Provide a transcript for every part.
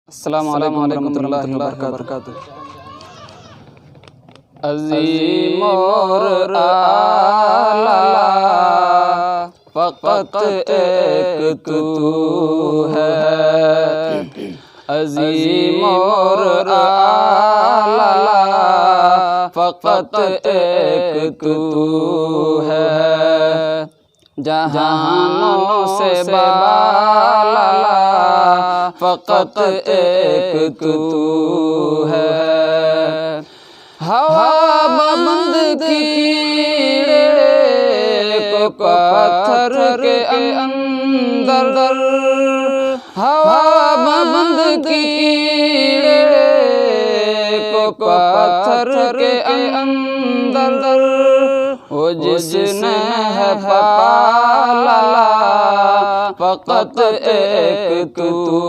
अस्सलामु अलैकुम रहमतुल्लाहि व बरकातुहू। अज़ीम और आला फ़क़त एक तू है, अज़ीम और आला फ़क़त एक तू है, जहानों से बाला फ़क़त एक तू है। हवा बंद कीड़े को पत्थर के अंदर, हवा बंद कीड़े को पत्थर के अंदर, वो जिसने है पाला फ़क़त एक तू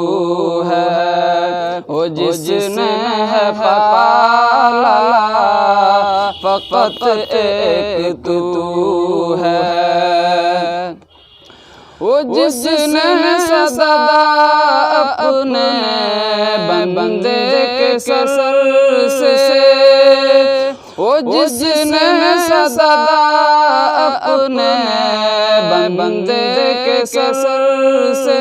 है, वो जिसने है पाला फ़क़त एक तू है, वो जिसने सदा अपने बंदे के सर से, वो जिसने सदा अपने बंदे के सर से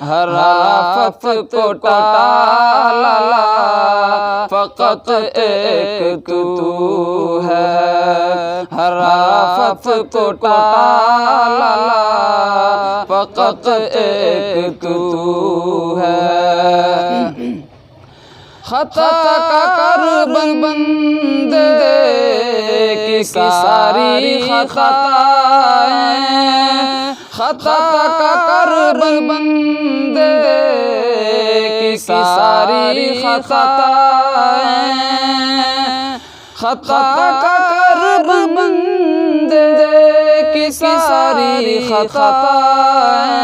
हर आफत को टाला फ़क़त एक तू है, हर आफत को टाला फ़क़त एक तू है। खता कर बंदे की सारी खताएं, खता कर बंदे की सारी खताएं, खता कर बंदे की सारी खताएं,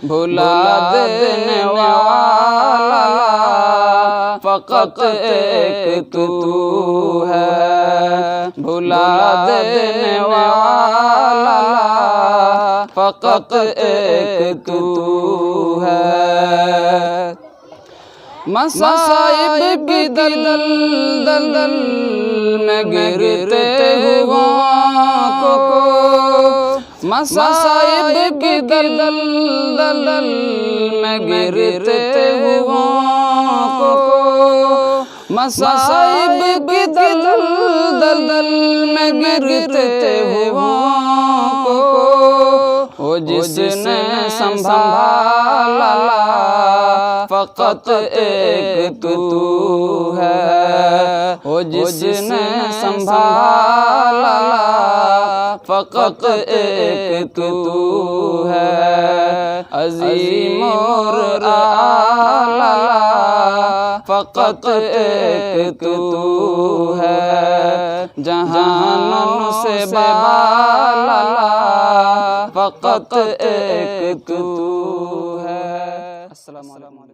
भुला देने वाला फ़क़त एक तू है, भुला देने वाला फ़क़त एक तू है। मसाइब की दलदल में गिरते हुओं को, मसाइब की दलदल में गिरते हुओं को, मसाइब की दलदल में गिरते हुओं को, वो जिसने संभाला फ़क़त एक तू है, वो जिसने संभाला फ़क़त एक तू है, अज़ीम और आला फ़क़त एक तू है, जहानों से बाला फ़क़त एक तू है। अस्सलामु अलैकुम।